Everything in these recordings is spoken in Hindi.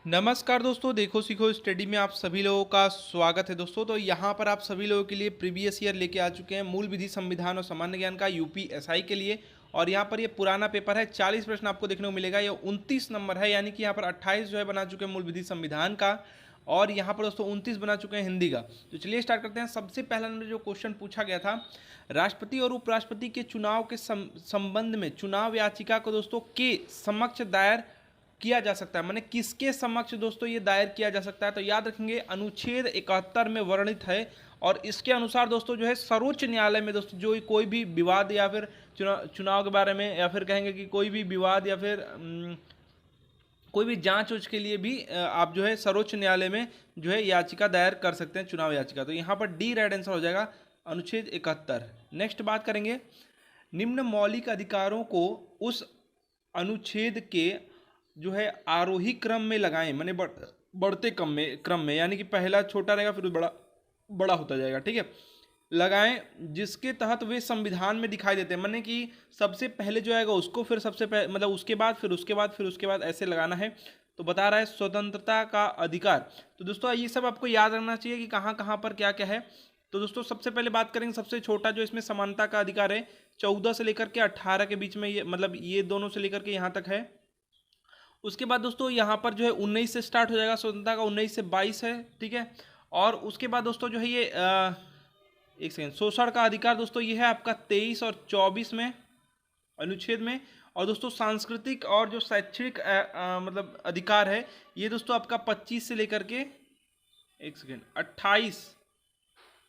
नमस्कार दोस्तों, देखो सीखो स्टडी में आप सभी लोगों का स्वागत है दोस्तों। तो यहाँ पर आप सभी लोगों के लिए प्रीवियस ईयर लेके आ चुके हैं मूल विधि संविधान और सामान्य ज्ञान का यूपीएसआई के लिए। और यहाँ पर ये पुराना पेपर है, 40 प्रश्न आपको देखने को मिलेगा। ये 29 नंबर है, यानी कि यहाँ पर 28 जो है बना चुके हैं मूल विधि संविधान का, और यहाँ पर दोस्तों 29 बना चुके हैं हिंदी का। तो चलिए स्टार्ट करते हैं। सबसे पहला नंबर जो क्वेश्चन पूछा गया था, राष्ट्रपति और उपराष्ट्रपति के चुनाव के संबंध में चुनाव याचिका को दोस्तों के समक्ष दायर किया जा सकता है, माने किसके समक्ष दोस्तों ये दायर किया जा सकता है। तो याद रखेंगे अनुच्छेद 71 में वर्णित है, और इसके अनुसार दोस्तों जो है सर्वोच्च न्यायालय में दोस्तों जो कोई भी विवाद या फिर चुनाव के बारे में, या फिर कहेंगे कि कोई भी विवाद या फिर कोई भी जांच उच के लिए भी आप जो है सर्वोच्च न्यायालय में जो है याचिका दायर कर सकते हैं, चुनाव याचिका। तो यहाँ पर डी राइट आंसर हो जाएगा, अनुच्छेद 71। नेक्स्ट बात करेंगे, निम्न मौलिक अधिकारों को उस अनुच्छेद के जो है आरोही क्रम में लगाएं, माने बढ़ते क्रम में, यानी कि पहला छोटा रहेगा फिर बड़ा बड़ा होता जाएगा, ठीक है, लगाएं जिसके तहत वे संविधान में दिखाई देते हैं। माने कि सबसे पहले जो आएगा उसको फिर सबसे पहले, मतलब उसके बाद फिर उसके बाद फिर उसके बाद ऐसे लगाना है। तो बता रहा है स्वतंत्रता का अधिकार। तो दोस्तों ये सब आपको याद रखना चाहिए कि कहाँ कहाँ पर क्या क्या है। तो दोस्तों सबसे पहले बात करेंगे, सबसे छोटा जो इसमें समानता का अधिकार है, 14 से लेकर के 18 के बीच में, ये मतलब ये दोनों से लेकर के यहाँ तक है। उसके बाद दोस्तों यहाँ पर जो है 19 से स्टार्ट हो जाएगा स्वतंत्रता का, 19 से 22 है, ठीक है। और उसके बाद दोस्तों जो है ये एक सेकेंड, शोषण का अधिकार दोस्तों ये है आपका 23 और 24 में अनुच्छेद में। और दोस्तों सांस्कृतिक और जो शैक्षणिक मतलब अधिकार है, ये दोस्तों आपका 25 से लेकर के एक सेकेंड 28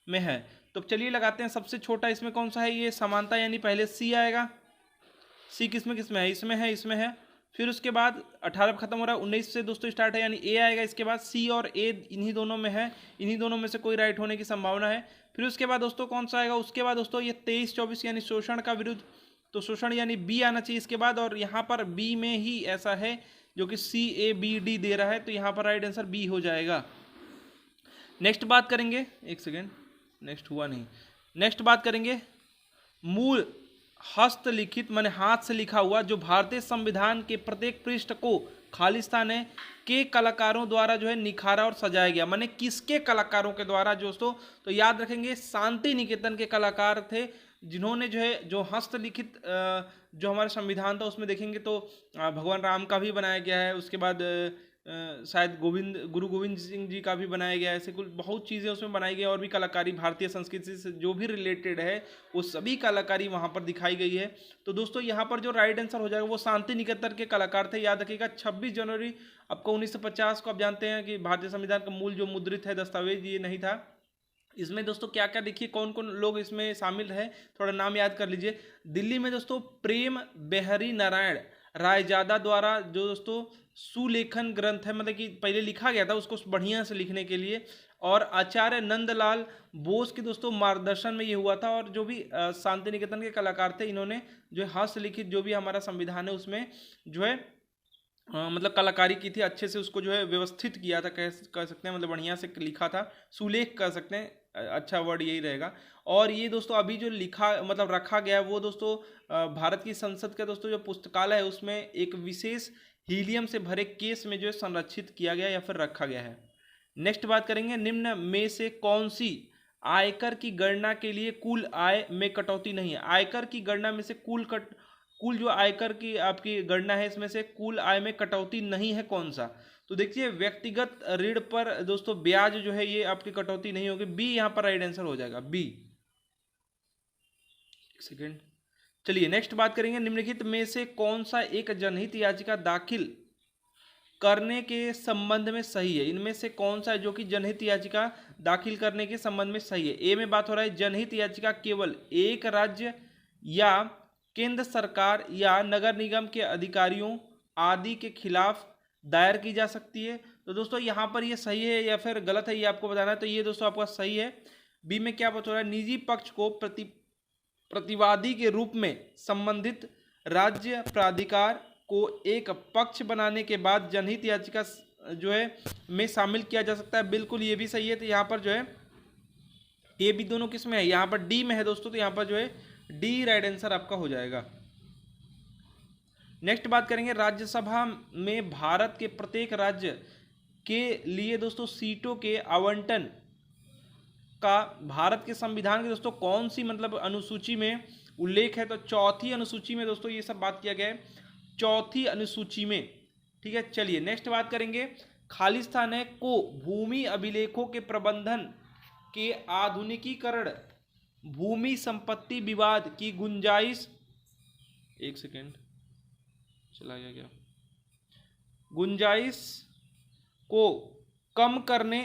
में है। तो चलिए लगाते हैं, सबसे छोटा इसमें कौन सा है, ये समानता, यानी पहले सी आएगा। सी किसमें किसमें है, इसमें है, इसमें है। फिर उसके बाद 18 पर खत्म हो रहा है, 19 से दोस्तों स्टार्ट है, यानी ए आएगा। इसके बाद सी और ए इन्हीं दोनों में है, इन्हीं दोनों में से कोई राइट होने की संभावना है। फिर उसके बाद दोस्तों कौन सा आएगा, उसके बाद दोस्तों ये 23 24 यानी शोषण का विरुद्ध, तो शोषण यानी बी आना चाहिए इसके बाद। और यहाँ पर बी में ही ऐसा है जो कि सी ए बी डी दे रहा है, तो यहाँ पर राइट आंसर बी हो जाएगा। नेक्स्ट बात करेंगे, एक सेकेंड, नेक्स्ट हुआ नहीं। नेक्स्ट बात करेंगे मूल हस्तलिखित माने हाथ से लिखा हुआ जो भारतीय संविधान के प्रत्येक पृष्ठ को खालिस्तान है के कलाकारों द्वारा जो है निखारा और सजाया गया, माने किसके कलाकारों के द्वारा दोस्तों। तो याद रखेंगे शांति निकेतन के कलाकार थे, जिन्होंने जो है जो हस्तलिखित जो हमारा संविधान था उसमें देखेंगे तो भगवान राम का भी बनाया गया है। उसके बाद शायद गुरु गोविंद सिंह जी का भी बनाया गया है। ऐसे कुल बहुत चीज़ें उसमें बनाई गई, और भी कलाकारी भारतीय संस्कृति से जो भी रिलेटेड है वो सभी कलाकारी वहाँ पर दिखाई गई है। तो दोस्तों यहाँ पर जो राइट आंसर हो जाएगा वो शांति निकेतन के कलाकार थे। याद रखिएगा 26 जनवरी आपको 1950 को, आप जानते हैं कि भारतीय संविधान का मूल जो मुद्रित है दस्तावेज ये नहीं था। इसमें दोस्तों क्या क्या देखिए कौन कौन लोग इसमें शामिल रहे, थोड़ा नाम याद कर लीजिए। दिल्ली में दोस्तों प्रेम बिहारी नारायण रायजादा द्वारा जो दोस्तों सुलेखन ग्रंथ है, मतलब कि पहले लिखा गया था उसको बढ़िया से लिखने के लिए, और आचार्य नंदलाल बोस के दोस्तों मार्गदर्शन में ये हुआ था। और जो भी शांति निकेतन के कलाकार थे, इन्होंने जो हस्तलिखित जो भी हमारा संविधान है उसमें जो है मतलब कलाकारी की थी, अच्छे से उसको जो है व्यवस्थित किया था, कह सकते हैं, मतलब बढ़िया से लिखा था, सुलेख कह सकते हैं, अच्छा वर्ड यही रहेगा। और ये दोस्तों अभी जो लिखा मतलब रखा गया है वो दोस्तों भारत की संसद का दोस्तों जो पुस्तकालय है उसमें एक विशेष हीलियम से भरे केस में जो है संरक्षित किया गया या फिर रखा गया है। नेक्स्ट बात करेंगे, निम्न में से कौन सी आयकर की गणना के लिए कुल आय में कटौती नहीं है। आयकर की गणना में से कुल जो आयकर की आपकी गणना है इसमें से कुल आय में कटौती नहीं है, कौन सा। तो देखिए व्यक्तिगत ऋण पर दोस्तों ब्याज जो है ये आपकी कटौती नहीं होगी, बी यहाँ पर राइट आंसर हो जाएगा, बी। एक सेकेंड, चलिए नेक्स्ट बात करेंगे, निम्नलिखित में से कौन सा एक जनहित याचिका दाखिल करने के संबंध में सही है। इनमें से कौन सा है जो कि जनहित याचिका दाखिल करने के संबंध में सही है। ए में बात हो रहा है जनहित याचिका केवल एक राज्य या केंद्र सरकार या नगर निगम के अधिकारियों आदि के खिलाफ दायर की जा सकती है। तो दोस्तों यहाँ पर ये सही है या फिर गलत है ये आपको बताना है। तो ये दोस्तों आपका सही है। बी में क्या बात हो रहा है, निजी पक्ष को प्रतिवादी के रूप में संबंधित राज्य प्राधिकार को एक पक्ष बनाने के बाद जनहित याचिका जो है में शामिल किया जा सकता है, बिल्कुल ये भी सही है। तो यहाँ पर जो है ये भी दोनों किस में है, यहाँ पर डी में है दोस्तों, तो यहाँ पर जो है डी राइट आंसर आपका हो जाएगा। नेक्स्ट बात करेंगे, राज्यसभा में भारत के प्रत्येक राज्य के लिए दोस्तों सीटों के आवंटन का भारत के संविधान के दोस्तों कौन सी मतलब अनुसूची में उल्लेख है? तो चौथी अनुसूची में दोस्तों ये सब बात किया गया है, चौथी अनुसूची में। ठीक है, चलिए नेक्स्ट बात करेंगे। खालिस्तान को भूमि अभिलेखों के प्रबंधन के आधुनिकीकरण, भूमि संपत्ति विवाद की गुंजाइश, एक सेकेंड चला गया क्या, गुंजाइश को कम करने,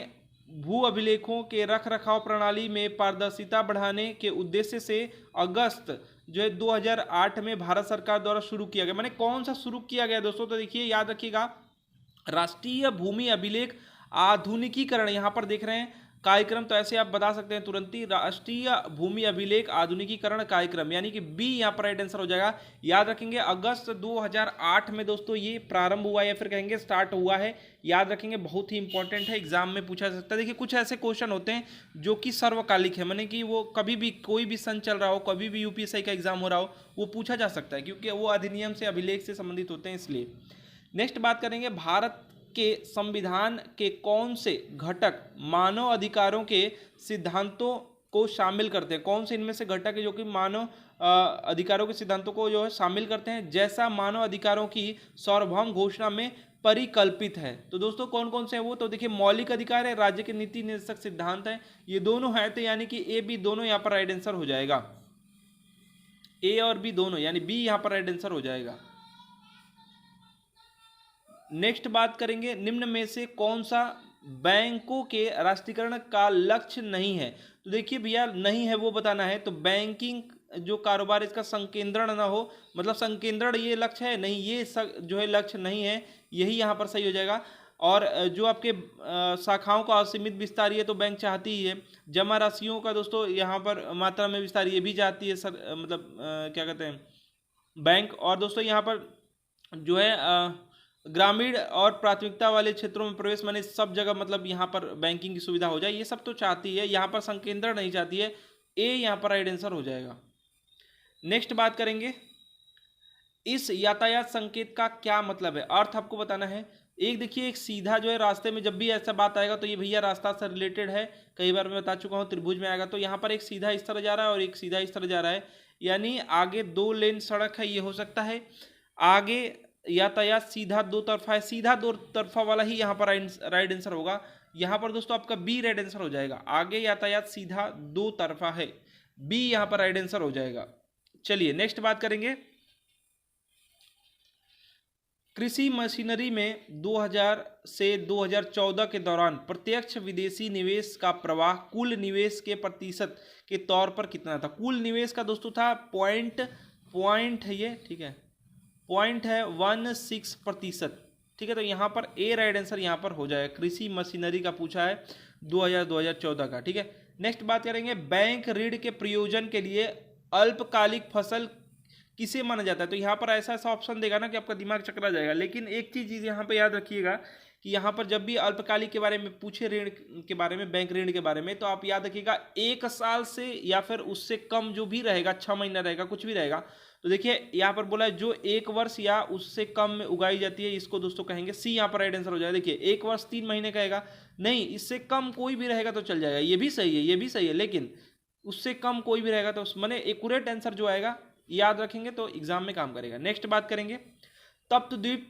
भू अभिलेखों के रख रखाव प्रणाली में पारदर्शिता बढ़ाने के उद्देश्य से अगस्त जो है 2008 में भारत सरकार द्वारा शुरू किया गया। माने कौन सा शुरू किया गया दोस्तों? तो देखिए याद रखिएगा, राष्ट्रीय भूमि अभिलेख आधुनिकीकरण, यहां पर देख रहे हैं कार्यक्रम, तो ऐसे आप बता सकते हैं तुरंत ही, राष्ट्रीय भूमि अभिलेख आधुनिकीकरण कार्यक्रम, यानी कि बी यहाँ पर राइट आंसर हो जाएगा। याद रखेंगे अगस्त 2008 में दोस्तों ये प्रारंभ हुआ या फिर कहेंगे स्टार्ट हुआ है, याद रखेंगे, बहुत ही इंपॉर्टेंट है, एग्जाम में पूछा जा सकता है। देखिए कुछ ऐसे क्वेश्चन होते हैं जो कि सर्वकालिक है, माने कि वो कभी भी कोई भी सन चल रहा हो, कभी भी यूपीएससी का एग्जाम हो रहा हो, वो पूछा जा सकता है, क्योंकि वो अधिनियम से अभिलेख से संबंधित होते हैं, इसलिए। नेक्स्ट बात करेंगे, भारत के संविधान के कौन से घटक मानव अधिकारों के सिद्धांतों को शामिल करते हैं? कौन से इनमें से घटक है जो कि मानव अधिकारों के सिद्धांतों को जो है शामिल करते हैं, जैसा मानव अधिकारों की सार्वभौम घोषणा में परिकल्पित है? तो दोस्तों कौन कौन से है वो? तो देखिए मौलिक अधिकार है, राज्य के नीति निर्देशक सिद्धांत है, ये दोनों है, तो यानी कि ए बी दोनों यहाँ पर राइट आंसर हो जाएगा, ए और बी दोनों, यानी बी यहाँ पर राइट आंसर हो जाएगा। नेक्स्ट बात करेंगे, निम्न में से कौन सा बैंकों के राष्ट्रीयकरण का लक्ष्य नहीं है? तो देखिए भैया नहीं है वो बताना है, तो बैंकिंग जो कारोबार इसका संकेंद्रण ना हो, मतलब संकेंद्रण ये लक्ष्य है नहीं, ये जो है लक्ष्य नहीं है, यही यहाँ पर सही हो जाएगा। और जो आपके शाखाओं का असीमित विस्तार, ये तो बैंक चाहती ही है। जमा राशियों का दोस्तों यहाँ पर मात्रा में विस्तार, ये भी चाहती है सर, मतलब क्या कहते हैं बैंक। और दोस्तों यहाँ पर जो है ग्रामीण और प्राथमिकता वाले क्षेत्रों में प्रवेश, माने सब जगह मतलब यहाँ पर बैंकिंग की सुविधा हो जाए, ये सब तो चाहती है, यहाँ पर संकेंद्रण नहीं चाहती है, ए यहाँ पर राइट आंसर हो जाएगा। नेक्स्ट बात करेंगे, इस यातायात संकेत का क्या मतलब है? अर्थ आपको बताना है। एक देखिए, एक सीधा जो है रास्ते में जब भी ऐसा बात आएगा तो ये भैया रास्ता से रिलेटेड है, कई बार मैं बता चुका हूँ, त्रिभुज में आएगा, तो यहाँ पर एक सीधा इस तरह जा रहा है और एक सीधा इस तरह जा रहा है, यानी आगे 2 लेन सड़क है, ये हो सकता है। आगे यातायात सीधा 2 तरफा है, सीधा 2 तरफा वाला ही यहाँ पर राइट आंसर होगा। यहाँ पर दोस्तों आपका बी राइट आंसर हो जाएगा, आगे यातायात सीधा 2 तरफा है, बी यहाँ पर राइट आंसर हो जाएगा। चलिए नेक्स्ट बात करेंगे, कृषि मशीनरी में 2000 से 2014 के दौरान प्रत्यक्ष विदेशी निवेश का प्रवाह कुल निवेश के प्रतिशत के तौर पर कितना था? कुल निवेश का दोस्तों था पॉइंट है ये, ठीक है, पॉइंट है 16%, ठीक है। तो यहाँ पर ए राइट आंसर यहाँ पर हो जाएगा, कृषि मशीनरी का पूछा है 2014 का, ठीक है। नेक्स्ट बात करेंगे, बैंक ऋण के प्रयोजन के लिए अल्पकालिक फसल किसे माना जाता है? तो यहाँ पर ऐसा ऑप्शन देगा ना कि आपका दिमाग चकरा जाएगा, लेकिन एक चीज़ यहाँ पे याद रखिएगा कि यहाँ पर जब भी अल्पकालिक के बारे में पूछे, ऋण के बारे में, बैंक ऋण के बारे में, तो आप याद रखिएगा 1 साल से या फिर उससे कम जो भी रहेगा, 6 महीना रहेगा, कुछ भी रहेगा। तो देखिए यहाँ पर बोला है जो 1 वर्ष या उससे कम में उगाई जाती है, इसको दोस्तों कहेंगे सी, यहाँ पर राइट आंसर हो जाएगा। देखिए 1 वर्ष 3 महीने कहेगा, नहीं, इससे कम कोई भी रहेगा तो चल जाएगा, ये भी सही है, ये भी सही है, लेकिन उससे कम कोई भी रहेगा तो माने एक्यूरेट आंसर जो आएगा याद रखेंगे तो एग्जाम में काम करेगा। नेक्स्ट बात करेंगे, तप्तद्वीप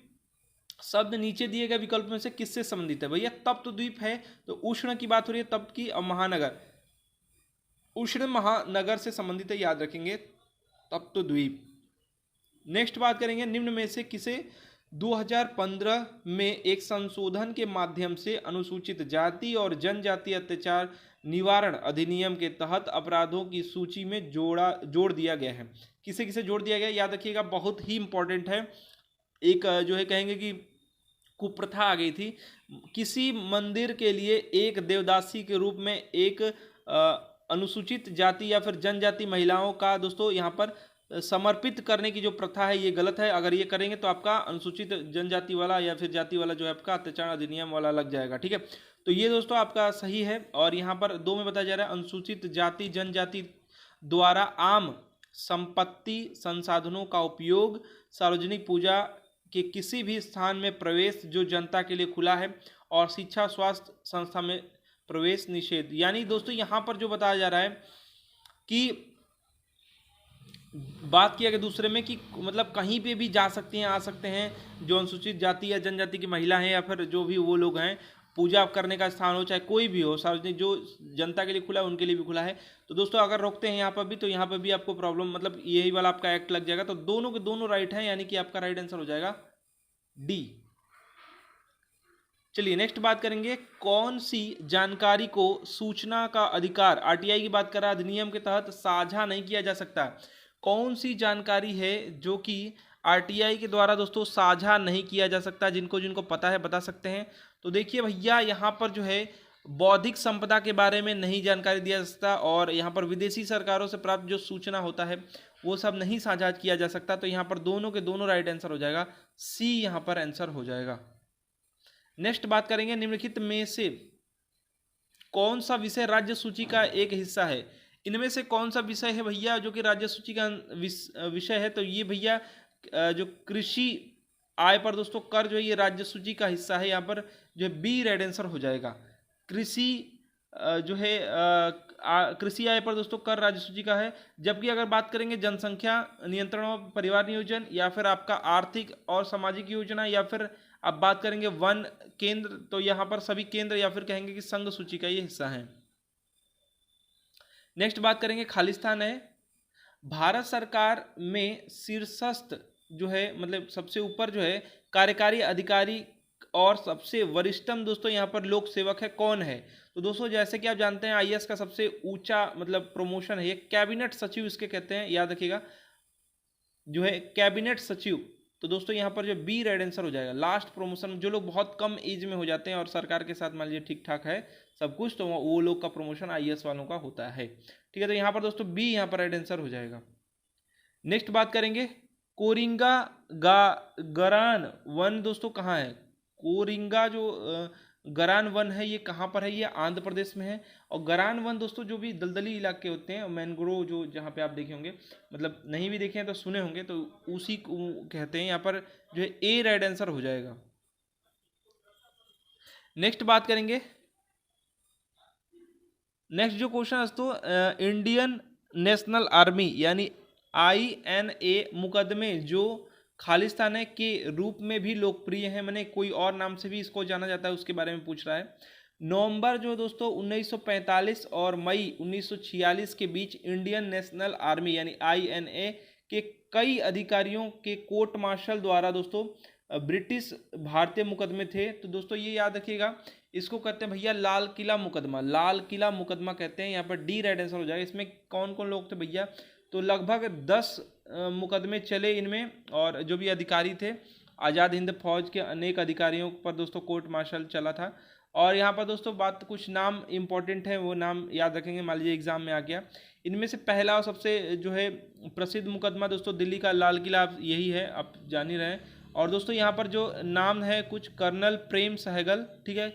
शब्द नीचे दिए गए विकल्प में से किससे संबंधित है? भैया तप्तद्वीप है तो उष्ण की बात हो रही है, तप्त की, और महानगर उष्ण महानगर से संबंधित है, याद रखेंगे तप्तद्वीप। नेक्स्ट बात करेंगे, निम्न में से किसे 2015 में एक संशोधन के माध्यम से अनुसूचित जाति और जनजाति अत्याचार निवारण अधिनियम के तहत अपराधों की सूची में जोड़ दिया गया है? किसे किसे जोड़ दिया गया याद रखिएगा, बहुत ही इंपॉर्टेंट है। एक जो है कहेंगे कि कुप्रथा आ गई थी, किसी मंदिर के लिए एक देवदासी के रूप में एक अनुसूचित जाति या फिर जनजाति महिलाओं का दोस्तों यहाँ पर समर्पित करने की जो प्रथा है, ये गलत है। अगर ये करेंगे तो आपका अनुसूचित जनजाति वाला या फिर जाति वाला जो है आपका अत्याचार अधिनियम वाला लग जाएगा, ठीक है। तो ये दोस्तों आपका सही है। और यहाँ पर 2 में बताया जा रहा है, अनुसूचित जाति जनजाति द्वारा आम संपत्ति संसाधनों का उपयोग सार्वजनिक पूजा के किसी भी स्थान में प्रवेश जो जनता के लिए खुला है, और शिक्षा स्वास्थ्य संस्था में प्रवेश निषेध। यानी दोस्तों यहाँ पर जो बताया जा रहा है कि बात किया गया दूसरे में कि मतलब कहीं पे भी जा सकते हैं, आ सकते हैं, जो अनुसूचित जाति या जनजाति की महिला हैं या फिर जो भी वो लोग हैं, पूजा करने का स्थान हो चाहे कोई भी हो, सार्वजनिक जो जनता के लिए खुला है उनके लिए भी खुला है। तो दोस्तों अगर रोकते हैं यहाँ पर भी तो यहाँ पर भी आपको प्रॉब्लम, मतलब यही वाला आपका एक्ट लग जाएगा। तो दोनों के दोनों राइट है, यानी कि आपका राइट आंसर हो जाएगा डी। चलिए नेक्स्ट बात करेंगे, कौन सी जानकारी को सूचना का अधिकार, आरटीआई की बात कर रहा है, अधिनियम के तहत साझा नहीं किया जा सकता। कौन सी जानकारी है जो कि आरटीआई के द्वारा दोस्तों साझा नहीं किया जा सकता, जिनको जिनको पता है बता सकते हैं। तो देखिए भैया यहाँ पर जो है बौद्धिक संपदा के बारे में नहीं जानकारी दिया जा सकता, और यहाँ पर विदेशी सरकारों से प्राप्त जो सूचना होता है वो सब नहीं साझा किया जा सकता। तो यहाँ पर दोनों के दोनों राइट आंसर हो जाएगा, सी यहाँ पर आंसर हो जाएगा। नेक्स्ट बात करेंगे, निम्नलिखित में से कौन सा विषय राज्य सूची का एक हिस्सा है। इनमें से कौन सा विषय है भैया जो कि राज्य सूची का विषय है। तो ये भैया जो कृषि आय पर दोस्तों कर जो है ये राज्य सूची का हिस्सा है। यहाँ पर जो है बी रेड आंसर हो जाएगा। कृषि जो है कृषि आय पर दोस्तों कर राज्य सूची का है। जबकि अगर बात करेंगे जनसंख्या नियंत्रण और परिवार नियोजन, या फिर आपका आर्थिक और सामाजिक योजना, या फिर अब बात करेंगे वन केंद्र, तो यहाँ पर सभी केंद्र या फिर कहेंगे कि संघ सूची का ये हिस्सा है। नेक्स्ट बात करेंगे खालिस्तान है। भारत सरकार में शीर्षस्थ जो है मतलब सबसे ऊपर जो है कार्यकारी अधिकारी और सबसे वरिष्ठतम दोस्तों यहाँ पर लोक सेवक है, कौन है। तो दोस्तों जैसे कि आप जानते हैं आईएएस का सबसे ऊंचा मतलब प्रमोशन है ये कैबिनेट सचिव इसके कहते हैं, याद रखिएगा जो है कैबिनेट सचिव। तो दोस्तों यहाँ पर जो बी रेड आंसर हो जाएगा। लास्ट प्रमोशन जो लोग बहुत कम एज में हो जाते हैं और सरकार के साथ मान लीजिए ठीक ठाक है सब कुछ, तो वो लोग का प्रमोशन आईएएस वालों का होता है। ठीक है, तो यहाँ पर दोस्तों बी यहाँ पर राइट आंसर हो जाएगा। नेक्स्ट बात करेंगे, कोरिंगा गरान वन दोस्तों कहाँ है। कोरिंगा जो गरान वन है ये कहाँ पर है, ये आंध्र प्रदेश में है। और गरान वन दोस्तों जो भी दलदली इलाके होते हैं, मैंग्रोव जो जहाँ पे आप देखे होंगे, मतलब नहीं भी देखे हैं तो सुने होंगे, तो उसी को कहते हैं। यहाँ पर जो है ए राइट आंसर हो जाएगा। नेक्स्ट बात करेंगे, नेक्स्ट जो क्वेश्चन है दोस्तों इंडियन नेशनल आर्मी यानी INA मुकदमे जो खालिस्तान है के रूप में भी लोकप्रिय है, मैंने कोई और नाम से भी इसको जाना जाता है, उसके बारे में पूछ रहा है। नवंबर जो दोस्तों 1945 और मई 1946 के बीच इंडियन नेशनल आर्मी यानी INA के कई अधिकारियों के कोर्ट मार्शल द्वारा दोस्तों ब्रिटिश भारतीय मुकदमे थे। तो दोस्तों ये याद रखिएगा, इसको कहते हैं भैया लाल किला मुकदमा, लाल किला मुकदमा कहते हैं। यहाँ पर डी राइट आंसर हो जाएगा। इसमें कौन कौन लोग थे भैया, तो लगभग 10 मुकदमे चले इनमें, और जो भी अधिकारी थे आज़ाद हिंद फौज के अनेक अधिकारियों पर दोस्तों कोर्ट मार्शल चला था। और यहाँ पर दोस्तों बात कुछ नाम इंपॉर्टेंट है, वो नाम याद रखेंगे, मान लीजिए एग्जाम में आ गया। इनमें से पहला और सबसे जो है प्रसिद्ध मुकदमा दोस्तों दिल्ली का लाल किला यही है, आप जान ही रहे हैं। और दोस्तों यहाँ पर जो नाम है कुछ कर्नल प्रेम सहगल, ठीक है,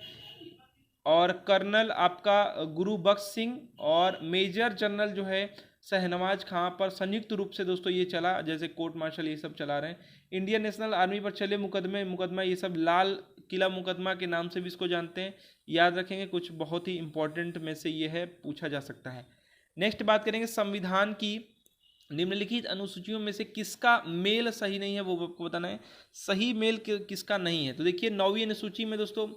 और कर्नल आपका गुरु बख्श सिंह, और मेजर जनरल जो है शहनवाज खां पर संयुक्त रूप से दोस्तों ये चला, जैसे कोर्ट मार्शल ये सब चला रहे हैं। इंडियन नेशनल आर्मी पर चले मुकदमा ये सब लाल किला मुकदमा के नाम से भी इसको जानते हैं, याद रखेंगे। कुछ बहुत ही इंपॉर्टेंट में से ये है, पूछा जा सकता है। नेक्स्ट बात करेंगे, संविधान की निम्नलिखित अनुसूचियों में से किसका मेल सही नहीं है, वो आपको बताना है। सही मेल किसका नहीं है, तो देखिए 9वीं अनुसूची में दोस्तों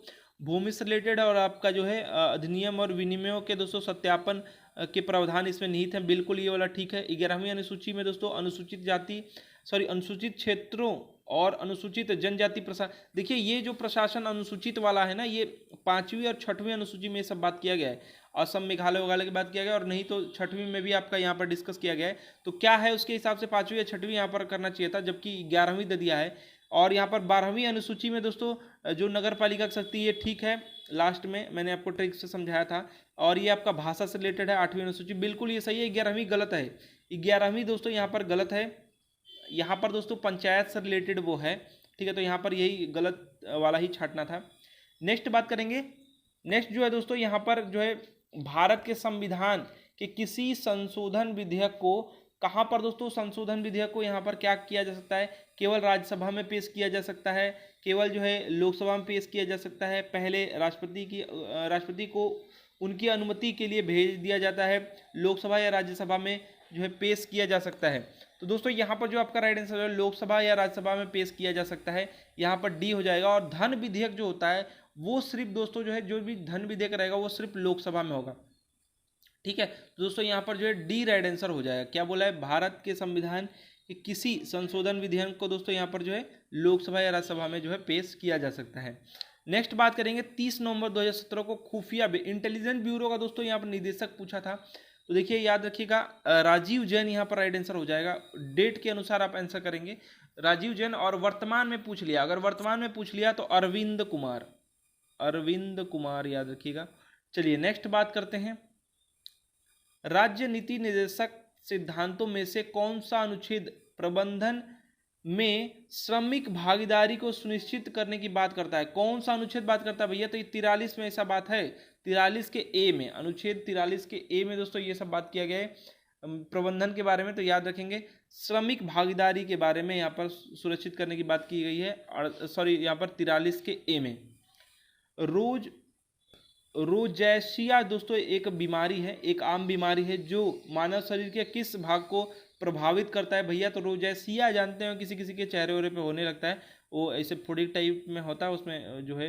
भूमि से रिलेटेड और आपका जो है अधिनियम और विनिमयों के दोस्तों सत्यापन के प्रावधान इसमें निहित हैं, बिल्कुल ये वाला ठीक है। 11वीं अनुसूची में दोस्तों अनुसूचित क्षेत्रों और अनुसूचित जनजाति प्रशासन, देखिए ये जो प्रशासन अनुसूचित वाला है ना, ये 5वीं और 6वीं अनुसूची में सब बात किया गया है। असम मेघालय वगैरह की बात किया गया, और नहीं तो 6वीं में भी आपका यहाँ पर डिस्कस किया गया है। तो क्या है उसके हिसाब से 5वीं या 6वीं यहाँ पर करना चाहिए था, जबकि 11वीं दे दिया है। और यहाँ पर 12वीं अनुसूची में दोस्तों जो नगर पालिका शक्ति, ये ठीक है, लास्ट में मैंने आपको ट्रिक से समझाया था। और ये आपका भाषा से रिलेटेड है 8वीं अनुसूची, बिल्कुल ये सही है। 11वीं गलत है, 11वीं दोस्तों यहाँ पर गलत है। यहाँ पर दोस्तों पंचायत से रिलेटेड वो है, ठीक है, तो यहाँ पर यही गलत वाला ही छांटना था। नेक्स्ट बात करेंगे, नेक्स्ट जो है दोस्तों यहाँ पर जो है भारत के संविधान के किसी संशोधन विधेयक को कहाँ पर दोस्तों संशोधन विधेयक को यहाँ पर क्या किया जा सकता है, केवल राज्यसभा में पेश किया जा सकता है, केवल जो है लोकसभा में पेश किया जा सकता है, पहले राष्ट्रपति को उनकी अनुमति के लिए भेज दिया जाता है, लोकसभा या राज्यसभा में जो है पेश किया जा सकता है। तो दोस्तों यहाँ पर जो आपका राइट आंसर है लोकसभा या राज्यसभा में पेश किया जा सकता है, यहाँ पर डी हो जाएगा। और धन विधेयक जो होता है वो सिर्फ दोस्तों जो है जो भी धन विधेयक रहेगा वो सिर्फ लोकसभा में होगा। ठीक है, तो दोस्तों यहाँ पर जो है डी राइट आंसर हो जाएगा। क्या बोला है, भारत के संविधान के किसी संशोधन विधेयक को दोस्तों यहाँ पर जो है लोकसभा या राज्यसभा में जो है पेश किया जा सकता है। नेक्स्ट बात करेंगे 30 नवंबर 2017 को खुफिया इंटेलिजेंस ब्यूरो का दोस्तों यहाँ पर निदेशक पूछा था। तो देखिए याद रखिएगा राजीव जैन यहाँ पर राइट आंसर हो जाएगा। डेट के अनुसार आप आंसर करेंगे राजीव जैन। और वर्तमान में पूछ लिया, अगर वर्तमान में पूछ लिया तो अरविंद कुमार याद रखिएगा। चलिए नेक्स्ट बात करते हैं, राज्य नीति निर्देशक सिद्धांतों में से कौन सा अनुच्छेद प्रबंधन में श्रमिक भागीदारी को सुनिश्चित करने की बात करता है? कौन सा अनुच्छेद बात करता है भैया? तो ये 43 में ऐसा बात है, 43 के ए में, अनुच्छेद 43 के ए में दोस्तों ये सब बात किया गया है प्रबंधन के बारे में। तो याद रखेंगे श्रमिक भागीदारी के बारे में यहाँ पर सुरक्षित करने की बात की गई है। सॉरी, यहाँ पर 43 के ए में। रोजैसिया दोस्तों एक बीमारी है, एक आम बीमारी है जो मानव शरीर के किस भाग को प्रभावित करता है भैया? तो रोजैसिया जानते हैं किसी किसी के चेहरे वहरे पे होने लगता है, वो ऐसे फुड़ी टाइप में होता है, उसमें जो है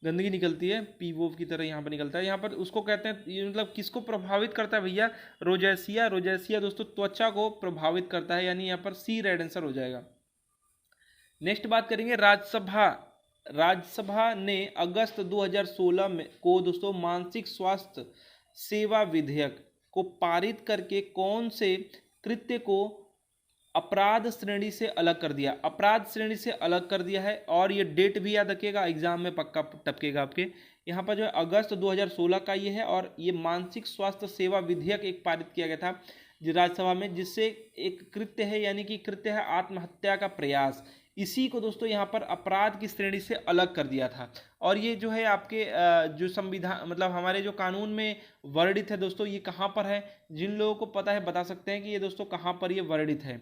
गंदगी निकलती है, पी वोव की तरह यहाँ पर निकलता है, यहाँ पर उसको कहते हैं। ये मतलब किसको प्रभावित करता है भैया? रोजैसिया दोस्तों त्वचा को प्रभावित करता है, यानी यहाँ पर सी राइट आंसर हो जाएगा। नेक्स्ट बात करेंगे राज्यसभा ने अगस्त 2016 में को दोस्तों मानसिक स्वास्थ्य सेवा विधेयक को पारित करके कौन से कृत्य को अपराध श्रेणी से अलग कर दिया? अपराध श्रेणी से अलग कर दिया है। और ये डेट भी याद रखिएगा, एग्जाम में पक्का टपकेगा आपके। यहाँ पर जो है अगस्त 2016 का ये है, और ये मानसिक स्वास्थ्य सेवा विधेयक एक पारित किया गया था राज्यसभा में, जिससे एक कृत्य है, यानी कि कृत्य है आत्महत्या का प्रयास, इसी को दोस्तों यहाँ पर अपराध की श्रेणी से अलग कर दिया था। और ये जो है आपके जो संविधान मतलब हमारे जो कानून में वर्णित है दोस्तों, ये कहाँ पर है? जिन लोगों को पता है बता सकते हैं कि ये दोस्तों कहाँ पर ये वर्णित है।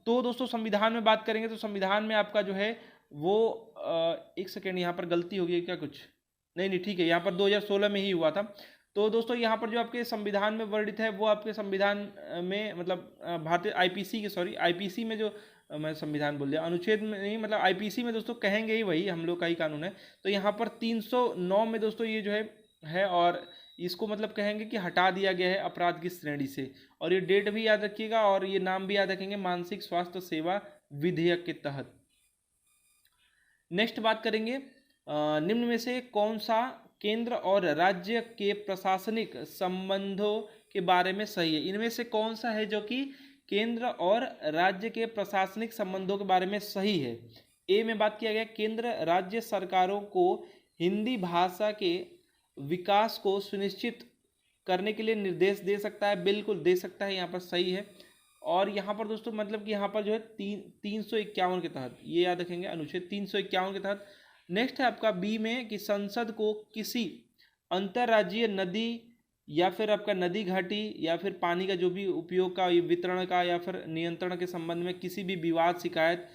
तो दोस्तों संविधान में बात करेंगे तो संविधान में आपका जो है वो एक सेकेंड, यहाँ पर गलती हो गई क्या कुछ? नहीं ठीक है, यहाँ पर 2016 में ही हुआ था। तो दोस्तों यहाँ पर जो आपके संविधान में वर्णित है वो आपके संविधान में मतलब भारतीय आईपीसी में जो मैं संविधान बोल दिया, अनुच्छेद में नहीं, मतलब आईपीसी में दोस्तों कहेंगे ही, वही हम लोग का ही कानून है। तो यहाँ पर 309 में दोस्तों ये जो है और इसको मतलब कहेंगे कि हटा दिया गया है अपराध की श्रेणी से। और ये डेट भी याद रखिएगा और ये नाम भी याद रखेंगे, मानसिक स्वास्थ्य सेवा विधेयक के तहत। नेक्स्ट बात करेंगे निम्न में से कौन सा केंद्र और राज्य के प्रशासनिक संबंधों के बारे में सही है? इनमें से कौन सा है जो कि केंद्र और राज्य के प्रशासनिक संबंधों के बारे में सही है? ए में बात किया गया केंद्र राज्य सरकारों को हिंदी भाषा के विकास को सुनिश्चित करने के लिए निर्देश दे सकता है, बिल्कुल दे सकता है, यहाँ पर सही है। और यहाँ पर दोस्तों मतलब कि यहाँ पर जो है 351 के तहत, ये याद रखेंगे, अनुच्छेद 351 के तहत। नेक्स्ट है आपका बी में कि संसद को किसी अंतर्राज्यीय नदी या फिर आपका नदी घाटी या फिर पानी का जो भी उपयोग का वितरण का या फिर नियंत्रण के संबंध में किसी भी विवाद शिकायत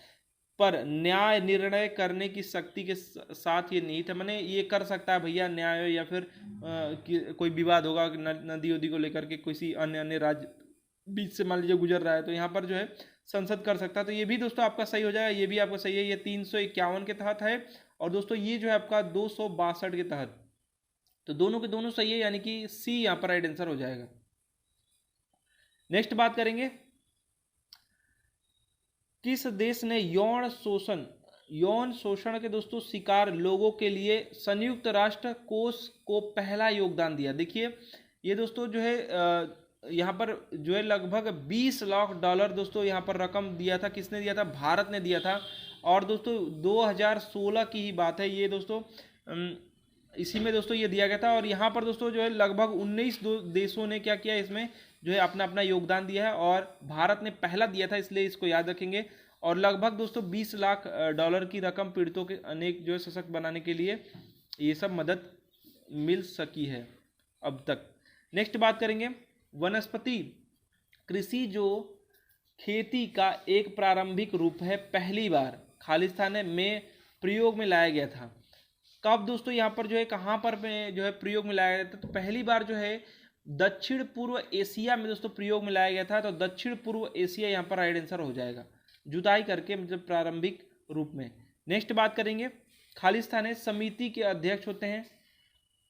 पर न्याय निर्णय करने की शक्ति के साथ ये निहित है। मैंने ये कर सकता है भैया न्याय, या फिर कोई विवाद होगा नदी उदी को लेकर के किसी अन्य राज्य बीच से मान लीजिए गुजर रहा है, तो यहाँ पर जो है संसद कर सकता है। तो ये भी दोस्तों आपका सही हो जाएगा, ये भी आपका सही है। ये 351 के तहत है और दोस्तों ये जो है आपका 262 के तहत, तो दोनों के दोनों सही है, यानी कि सी यहाँ पर राइट आंसर हो जाएगा। नेक्स्ट बात करेंगे किस देश ने यौन शोषण के दोस्तों शिकार लोगों के लिए संयुक्त राष्ट्र कोष को पहला योगदान दिया? देखिए ये दोस्तों जो है यहाँ पर जो है लगभग $20 लाख दोस्तों यहाँ पर रकम दिया था। किसने दिया था? भारत ने दिया था। और दोस्तों 2016 की ही बात है ये दोस्तों, इसी में दोस्तों ये दिया गया था। और यहाँ पर दोस्तों जो है लगभग 19 देशों ने क्या किया, इसमें जो है अपना अपना योगदान दिया है और भारत ने पहला दिया था, इसलिए इसको याद रखेंगे। और लगभग दोस्तों $20 लाख की रकम पीड़ितों के अनेक जो है सशक्त बनाने के लिए ये सब मदद मिल सकी है अब तक। नेक्स्ट बात करेंगे कृषि जो खेती का एक प्रारंभिक रूप है, पहली बार खालिस्तान में प्रयोग में लाया गया था। कब दोस्तों यहाँ पर जो है, कहाँ पर जो है प्रयोग में लाया गया था? तो पहली बार जो है दक्षिण पूर्व एशिया में दोस्तों प्रयोग में लाया गया था। तो दक्षिण पूर्व एशिया यहाँ पर राइट आंसर हो जाएगा, जुताई करके, मतलब प्रारंभिक रूप में। नेक्स्ट बात करेंगे, खालिस्तान समिति के अध्यक्ष होते हैं,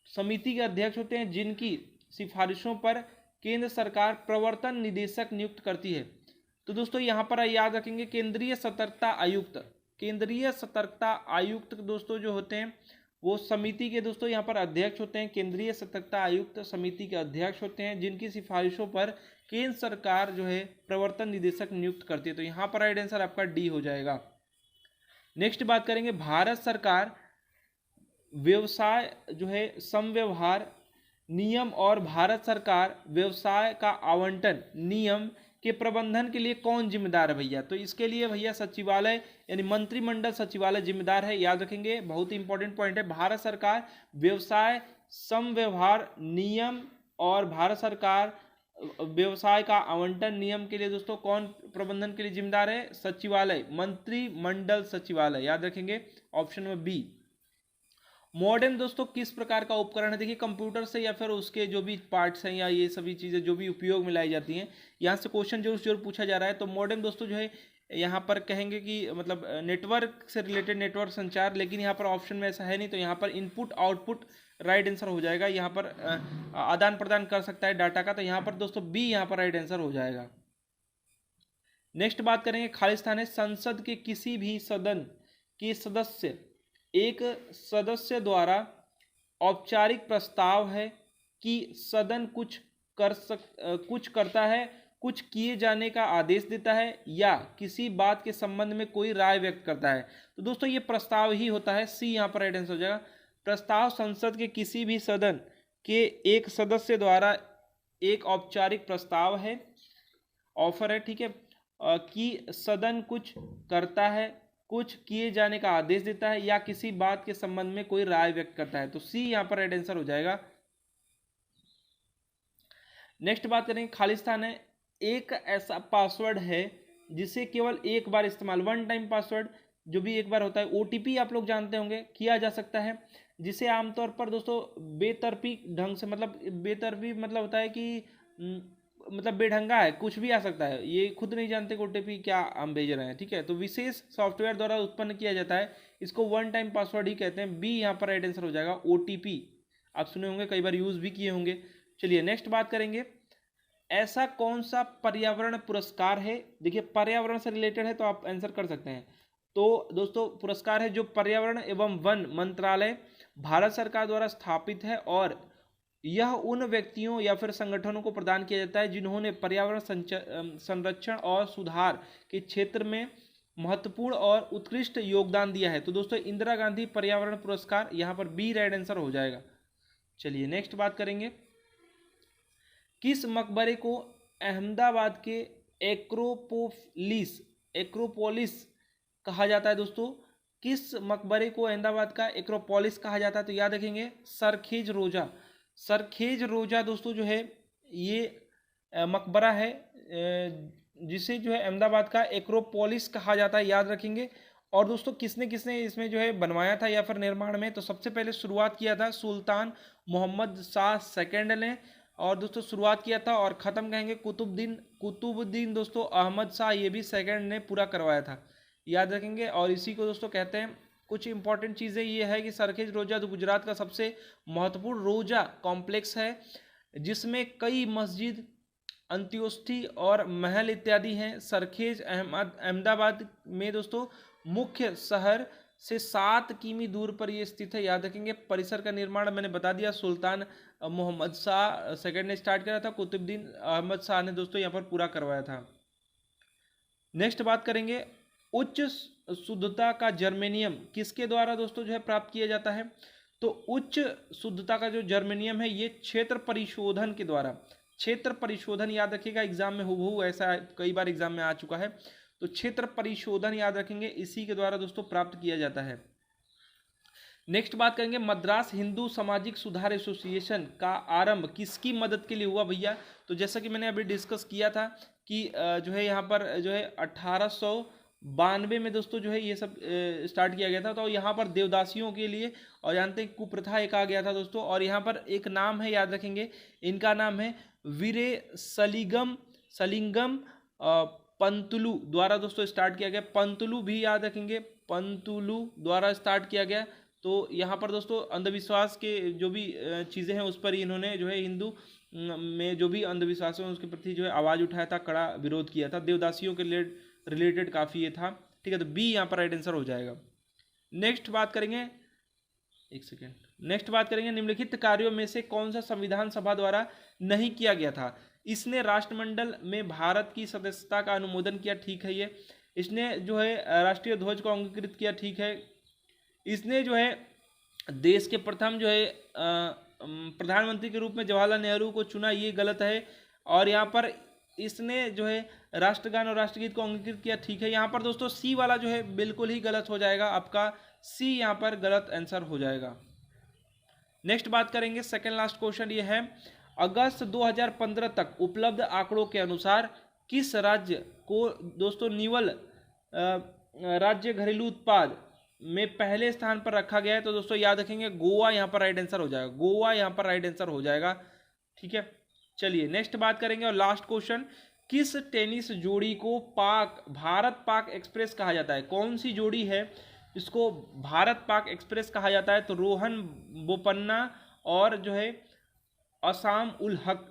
समिति के अध्यक्ष होते हैं जिनकी सिफारिशों पर केंद्र सरकार प्रवर्तन निदेशक नियुक्त करती है। तो दोस्तों यहाँ पर याद रखेंगे केंद्रीय सतर्कता आयुक्त, केंद्रीय सतर्कता आयुक्त दोस्तों जो होते हैं वो समिति के दोस्तों यहाँ पर अध्यक्ष होते हैं। केंद्रीय सतर्कता आयुक्त समिति के अध्यक्ष होते हैं जिनकी सिफारिशों पर केंद्र सरकार जो है प्रवर्तन निदेशक नियुक्त करती है। तो यहाँ पर राइट आंसर आपका डी हो जाएगा। नेक्स्ट बात करेंगे, भारत सरकार व्यवसाय जो है समव्यवहार नियम और भारत सरकार व्यवसाय का आवंटन नियम के प्रबंधन के लिए कौन जिम्मेदार है भैया? तो इसके लिए भैया सचिवालय यानी मंत्रिमंडल सचिवालय जिम्मेदार है, याद रखेंगे, बहुत ही इंपॉर्टेंट पॉइंट है। भारत सरकार व्यवसाय समव्यवहार नियम और भारत सरकार व्यवसाय का आवंटन नियम के लिए दोस्तों कौन प्रबंधन के लिए जिम्मेदार है? सचिवालय, मंत्रिमंडल सचिवालय, याद रखेंगे ऑप्शन में बी। मॉडर्न दोस्तों किस प्रकार का उपकरण है? देखिए कंप्यूटर से या फिर उसके जो भी पार्ट्स हैं या ये सभी चीज़ें जो भी उपयोग में लाई जाती हैं, यहाँ से क्वेश्चन जरूर पूछा जा रहा है। तो मॉडर्न दोस्तों जो है यहाँ पर कहेंगे कि मतलब नेटवर्क से रिलेटेड, नेटवर्क संचार, लेकिन यहाँ पर ऑप्शन में ऐसा है नहीं। तो यहाँ पर इनपुट आउटपुट राइट आंसर हो जाएगा। यहाँ पर आदान प्रदान कर सकता है डाटा का, तो यहाँ पर दोस्तों बी यहाँ पर राइट आंसर हो जाएगा। नेक्स्ट बात करेंगे, खालिस्तान संसद के किसी भी सदन के सदस्य, एक सदस्य द्वारा औपचारिक प्रस्ताव है कि सदन कुछ करता है, कुछ किए जाने का आदेश देता है या किसी बात के संबंध में कोई राय व्यक्त करता है। तो दोस्तों ये प्रस्ताव ही होता है, सी यहाँ पर राइट आंसर हो जाएगा। प्रस्ताव संसद के किसी भी सदन के एक सदस्य द्वारा एक औपचारिक प्रस्ताव है, ऑफर है, ठीक है, कि सदन कुछ करता है, कुछ किए जाने का आदेश देता है या किसी बात के संबंध में कोई राय व्यक्त करता है। तो सी यहां पर राइट आंसर हो जाएगा। नेक्स्ट बात करेंगे, खालिस्तान एक ऐसा पासवर्ड है जिसे केवल एक बार इस्तेमाल, वन टाइम पासवर्ड जो भी एक बार होता है, ओटीपी आप लोग जानते होंगे, किया जा सकता है, जिसे आमतौर पर दोस्तों बेतरतीब ढंग से, मतलब बेतरतीब मतलब होता है कि मतलब बेढंगा है, कुछ भी आ सकता है, ये खुद नहीं जानते कि ओटीपी क्या हम भेज रहे हैं, ठीक है। तो विशेष सॉफ्टवेयर द्वारा उत्पन्न किया जाता है, इसको वन टाइम पासवर्ड ही कहते हैं। बी यहाँ पर राइट आंसर हो जाएगा। ओटीपी आप सुने होंगे, कई बार यूज भी किए होंगे। चलिए नेक्स्ट बात करेंगे, ऐसा कौन सा पर्यावरण पुरस्कार है? देखिए पर्यावरण से रिलेटेड है तो आप आंसर कर सकते हैं। तो दोस्तों पुरस्कार है जो पर्यावरण एवं वन मंत्रालय भारत सरकार द्वारा स्थापित है और यह उन व्यक्तियों या फिर संगठनों को प्रदान किया जाता है जिन्होंने पर्यावरण संरक्षण और सुधार के क्षेत्र में महत्वपूर्ण और उत्कृष्ट योगदान दिया है। तो दोस्तों इंदिरा गांधी पर्यावरण पुरस्कार, यहाँ पर बी राइट आंसर हो जाएगा। चलिए नेक्स्ट बात करेंगे, किस मकबरे को अहमदाबाद के एक्रोपोलिस कहा जाता है? दोस्तों किस मकबरे को अहमदाबाद का एक्रोपोलिस कहा जाता है? तो याद रखेंगे सरखेज रोजा। सरखेज रोजा दोस्तों जो है ये मकबरा है जिसे जो है अहमदाबाद का एक्रोपोलिस कहा जाता है, याद रखेंगे। और दोस्तों किसने किसने इसमें जो है बनवाया था या फिर निर्माण में? तो सबसे पहले शुरुआत किया था सुल्तान मोहम्मद शाह सेकंड ने, और दोस्तों शुरुआत किया था और ख़त्म कहेंगे कुतुबुद्दीन दोस्तों अहमद शाह, ये भी सेकंड ने पूरा करवाया था, याद रखेंगे। और इसी को दोस्तों कहते हैं, कुछ इंपॉर्टेंट चीज़ें ये है कि सरखेज रोजा जो गुजरात का सबसे महत्वपूर्ण रोजा कॉम्प्लेक्स है जिसमें कई मस्जिद, अंत्योष्ठी और महल इत्यादि हैं। सरखेज अहमदाबाद में दोस्तों मुख्य शहर से 7 किमी दूर पर ये स्थित है, याद रखेंगे। परिसर का निर्माण मैंने बता दिया, सुल्तान मोहम्मद शाह सेकंड ने स्टार्ट करा था, कुतुबुद्दीन अहमद शाह ने दोस्तों यहाँ पर पूरा करवाया था। नेक्स्ट बात करेंगे, उच्च शुद्धता का जर्मेनियम किसके द्वारा दोस्तों जो है प्राप्त किया जाता है? तो उच्च शुद्धता का जो जर्मेनियम है ये क्षेत्र परिशोधन के द्वारा, क्षेत्र परिशोधन याद रखिएगा, एग्जाम में हूबहू ऐसा कई बार एग्जाम में आ चुका है। तो क्षेत्र परिशोधन याद रखेंगे, इसी के द्वारा दोस्तों प्राप्त किया जाता है। नेक्स्ट बात करेंगे, मद्रास हिंदू सामाजिक सुधार एसोसिएशन का आरंभ किसकी मदद के लिए हुआ भैया? तो जैसा कि मैंने अभी डिस्कस किया था कि जो है यहाँ पर जो है 1892 में दोस्तों जो है ये सब स्टार्ट किया गया था। तो यहाँ पर देवदासियों के लिए, और जानते हैं कुप्रथा एक आ गया था दोस्तों। और यहाँ पर एक नाम है, याद रखेंगे, इनका नाम है वीरे सलिंगम पंतुलु द्वारा दोस्तों स्टार्ट किया गया। पंतुलु भी याद रखेंगे, पंतुलु द्वारा स्टार्ट किया गया। तो यहाँ पर दोस्तों अंधविश्वास के जो भी चीज़ें हैं उस पर इन्होंने जो है हिंदू में जो भी अंधविश्वास है उसके प्रति जो है आवाज़ उठाया था, कड़ा विरोध किया था। देवदासियों के रिलेटेड काफ़ी ये था। ठीक है, तो बी यहाँ पर राइट आंसर हो जाएगा। नेक्स्ट बात करेंगे, एक सेकेंड, नेक्स्ट बात करेंगे, निम्नलिखित कार्यों में से कौन सा संविधान सभा द्वारा नहीं किया गया था? इसने राष्ट्रमंडल में भारत की सदस्यता का अनुमोदन किया, ठीक है ये। इसने जो है राष्ट्रीय ध्वज को अंगीकृत किया, ठीक है। इसने जो है देश के प्रथम जो है प्रधानमंत्री के रूप में जवाहरलाल नेहरू को चुना, ये गलत है। और यहाँ पर इसने जो है राष्ट्रगान और राष्ट्रगीत को अंगीकृत किया, ठीक है। यहाँ पर दोस्तों सी वाला जो है बिल्कुल ही गलत हो जाएगा, आपका सी यहाँ पर गलत आंसर हो जाएगा। नेक्स्ट बात करेंगे, सेकेंड लास्ट क्वेश्चन ये है, अगस्त 2015 तक उपलब्ध आंकड़ों के अनुसार किस राज्य को दोस्तों निवल राज्य घरेलू उत्पाद में पहले स्थान पर रखा गया है? तो दोस्तों याद रखेंगे गोवा यहाँ पर राइट आंसर हो जाएगा, गोवा यहाँ पर राइट आंसर हो जाएगा। ठीक है, चलिए नेक्स्ट बात करेंगे और लास्ट क्वेश्चन, किस टेनिस जोड़ी को भारत पाक एक्सप्रेस कहा जाता है? कौन सी जोड़ी है इसको भारत पाक एक्सप्रेस कहा जाता है? तो रोहन बोपन्ना और जो है असाम उल हक,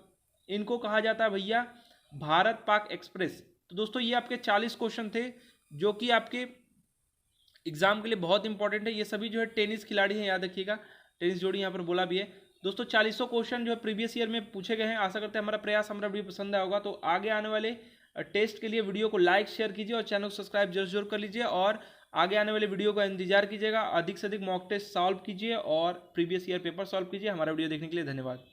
इनको कहा जाता है भैया भारत पाक एक्सप्रेस। तो दोस्तों ये आपके 40 क्वेश्चन थे जो कि आपके एग्जाम के लिए बहुत इंपॉर्टेंट है। ये सभी जो है टेनिस खिलाड़ी हैं, याद रखिएगा, टेनिस जोड़ी यहाँ पर बोला भी है। दोस्तों 40 क्वेश्चन जो है प्रीवियस ईयर में पूछे गए हैं। आशा करते हैं हमारा प्रयास, हमारा वीडियो पसंद आया होगा। तो आगे आने वाले टेस्ट के लिए वीडियो को लाइक शेयर कीजिए और चैनल को सब्सक्राइब जरूर कर लीजिए, और आगे आने वाले वीडियो का इंतजार कीजिएगा। अधिक से अधिक मॉक टेस्ट सॉल्व कीजिए और प्रीवियस ईयर पेपर सॉल्व कीजिए। हमारा वीडियो देखने के लिए धन्यवाद।